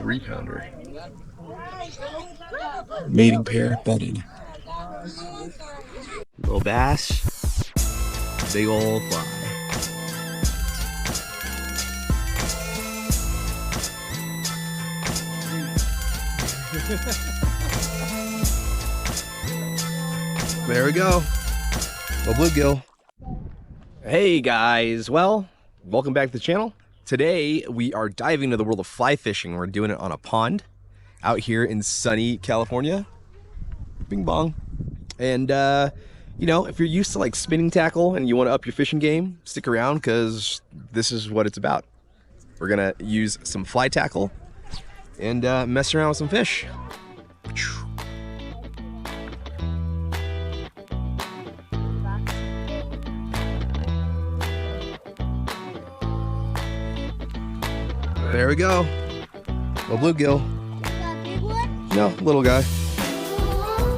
3-pounder. Mating pair bedded. Little bass, big old fly. There we go. Little bluegill. Hey guys, well, welcome back to the channel. Today we are diving into the world of fly fishing. We're doing it on a pond out here in sunny California. Bing bong. And you know, if you're used to like spinning tackle and you want to up your fishing game, stick around because this is what it's about. We're gonna use some fly tackle and mess around with some fish. There we go. Little bluegill. A big one? No, little guy.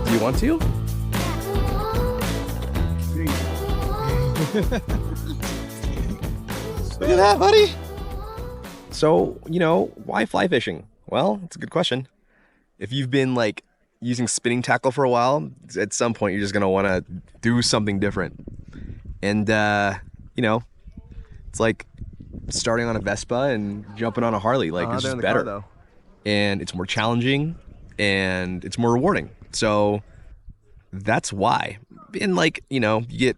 Do you want to? Look at that, buddy. So, you know, why fly fishing? Well, it's a good question. If you've been like using spinning tackle for a while, at some point you're just gonna want to do something different. And you know, it's like starting on a Vespa and jumping on a Harley. Like it's just better, though. And it's more challenging and it's more rewarding. So that's why. And like, you know, you get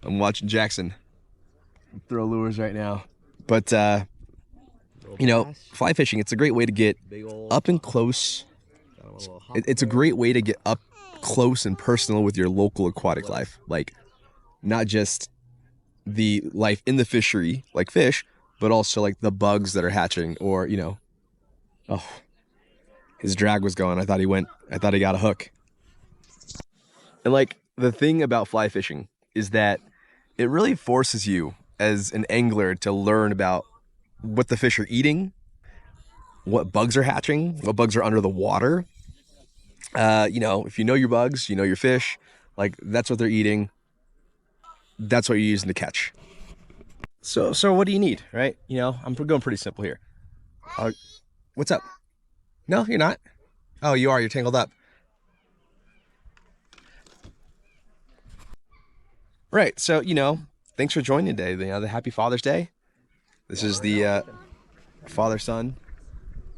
I'm watching Jackson throw lures right now. But you know, fly fishing, it's a great way to get up and close. It's a great way to get up close and personal with your local aquatic life. Like not just the life in the fishery, like fish, but also like the bugs that are hatching, or, you know, oh, his drag was going. I thought he got a hook. And like the thing about fly fishing is that it really forces you as an angler to learn about what the fish are eating, what bugs are hatching, what bugs are under the water. You know, if you know your bugs, you know your fish, like that's what they're eating. That's what you're using to catch. So what do you need, right? You know, I'm going pretty simple here. What's up? No, you're not. Oh, you are. You're tangled up. Right. So, you know, thanks for joining today. You know, the Happy Father's Day. This is the father-son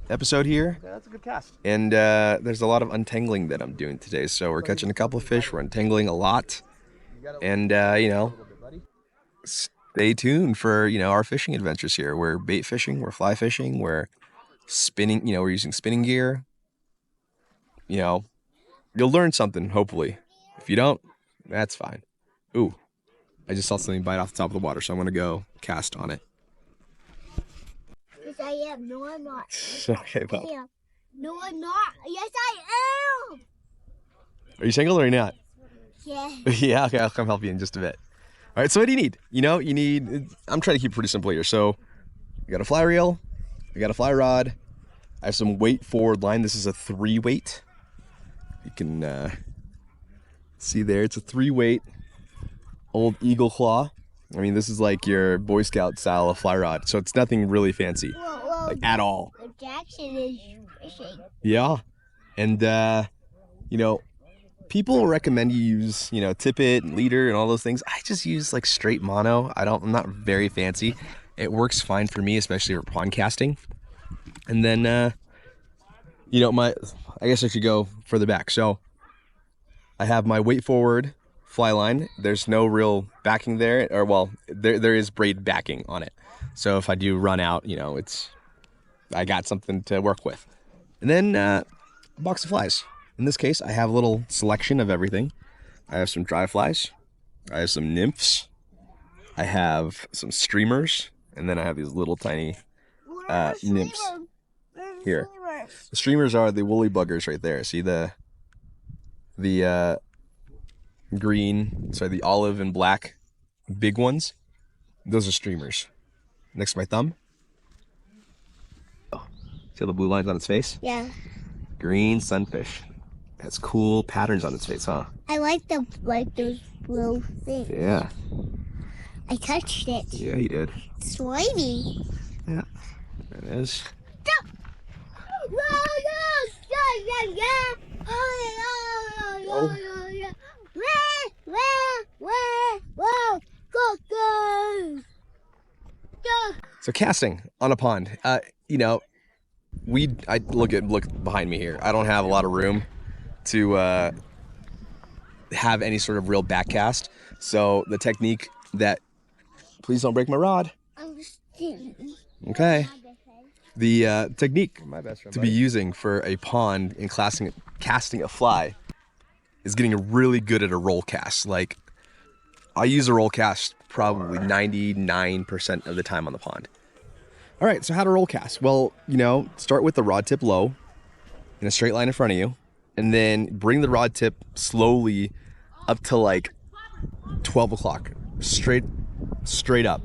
episode here. Yeah, that's a good cast. And there's a lot of untangling that I'm doing today. So we're catching a couple of fish. We're untangling a lot. And, you know, stay tuned for, you know, our fishing adventures here. We're bait fishing, we're fly fishing, we're spinning, you know, we're using spinning gear. You know, you'll learn something, hopefully. If you don't, that's fine. Ooh, I just saw something bite off the top of the water, so I'm going to go cast on it. Yes, I am. No, I'm not. Okay, well. Yeah. No, I'm not. Yes, I am. Are you single or not? Yeah. Yeah, okay, I'll come help you in just a bit. All right, so what do you need? You know, you need, I'm trying to keep it pretty simple here. So I got a fly reel, I got a fly rod, I have some weight forward line. This is a 3-weight. You can see there, it's a 3-weight old eagle claw. I mean, this is like your Boy Scout style of fly rod. So it's nothing really fancy, Whoa, like at all. Jackson is fishing. Yeah, and you know, people recommend you use, you know, tippet and leader and all those things. I just use like straight mono. I'm not very fancy. It works fine for me, especially for pond casting. And then, you know, I guess I should go further back. So I have my weight forward fly line. There's no real backing there, or well, there is braid backing on it. So if I do run out, you know, I got something to work with. And then a box of flies. In this case, I have a little selection of everything. I have some dry flies, I have some nymphs, I have some streamers, and then I have these little tiny nymphs here. The streamers are the woolly buggers right there. See the the olive and black big ones? Those are streamers. Next to my thumb. Oh, see the blue lines on its face? Yeah. Green sunfish. Has cool patterns on its face, huh? I like those blue things. Yeah. I touched it. Yeah, you did. Slimy. Yeah. There it is. So casting on a pond. You know, I look behind me here. I don't have a lot of room to have any sort of real back cast. So the technique that, please don't break my rod. Okay. The technique to be using for a pond in casting a fly is getting really good at a roll cast. Like, I use a roll cast probably 99% of the time on the pond. All right, so how to roll cast? Well, you know, start with the rod tip low in a straight line in front of you, and then bring the rod tip slowly up to like 12 o'clock, straight up.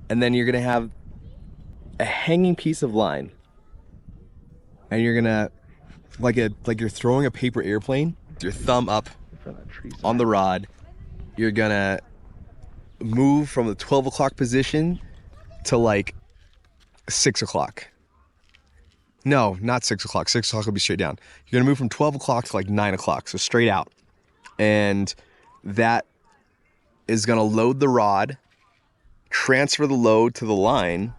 And then you're gonna have a hanging piece of line, and you're gonna, like you're throwing a paper airplane, your thumb up on the rod. You're gonna move from the 12 o'clock position to like 6 o'clock. No, not 6 o'clock. 6 o'clock will be straight down. You're gonna move from 12 o'clock to like 9 o'clock, so straight out. And that is gonna load the rod, transfer the load to the line,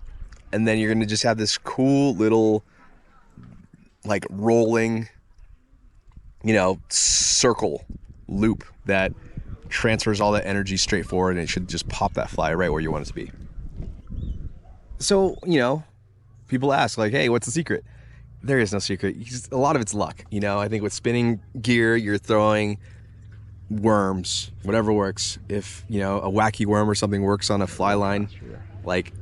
and then you're gonna just have this cool little, like, rolling, you know, circle loop that transfers all that energy straight forward, and it should just pop that fly right where you want it to be. So, you know, people ask, like, hey, what's the secret? There is no secret. A lot of it's luck. You know, I think with spinning gear, you're throwing worms, whatever works. If, you know, a wacky worm or something works on a fly line, like,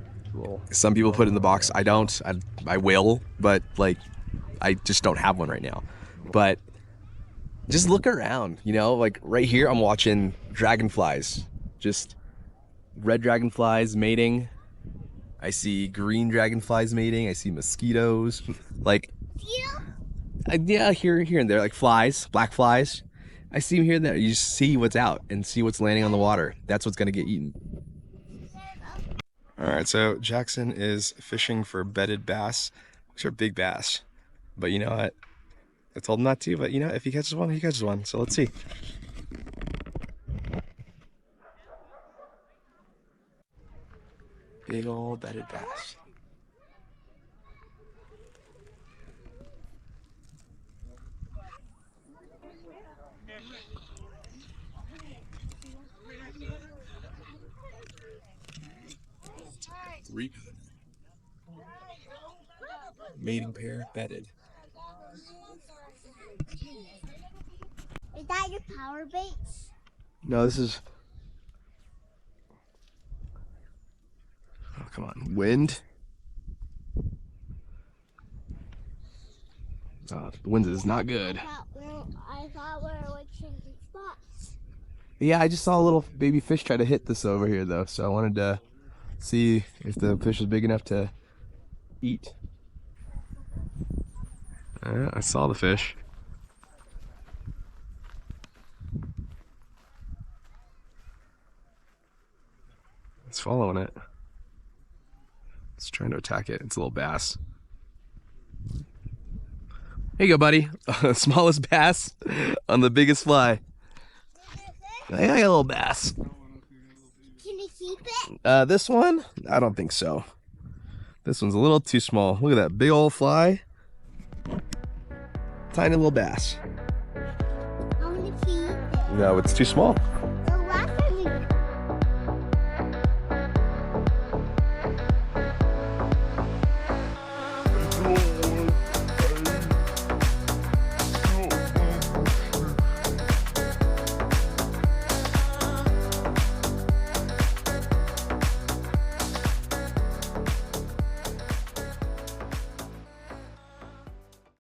some people put it in the box. I don't. I will, but, like, I just don't have one right now. But just look around, you know, like right here, I'm watching dragonflies, just red dragonflies mating. I see green dragonflies mating. I see mosquitoes, like, yeah, here and there, like flies, black flies. I see them here and there. You just see what's out and see what's landing on the water. That's what's gonna get eaten. All right, so Jackson is fishing for bedded bass, which are big bass. But you know what? I told him not to, but you know, if he catches one, he catches one. So let's see. Big old bedded bass. Mating pair bedded. Is that your power baits? No, this is. Oh, come on. Wind. The wind is not good. I thought we were like changing spots. Yeah, I just saw a little baby fish try to hit this over here, though. So I wanted to see if the fish was big enough to eat. I saw the fish. It's following it. It's trying to attack it. It's a little bass. Here you go, buddy. Smallest bass on the biggest fly. I got a little bass. Can you keep it? This one? I don't think so. This one's a little too small. Look at that big old fly. Tiny little bass. I'm gonna keep it. No, it's too small.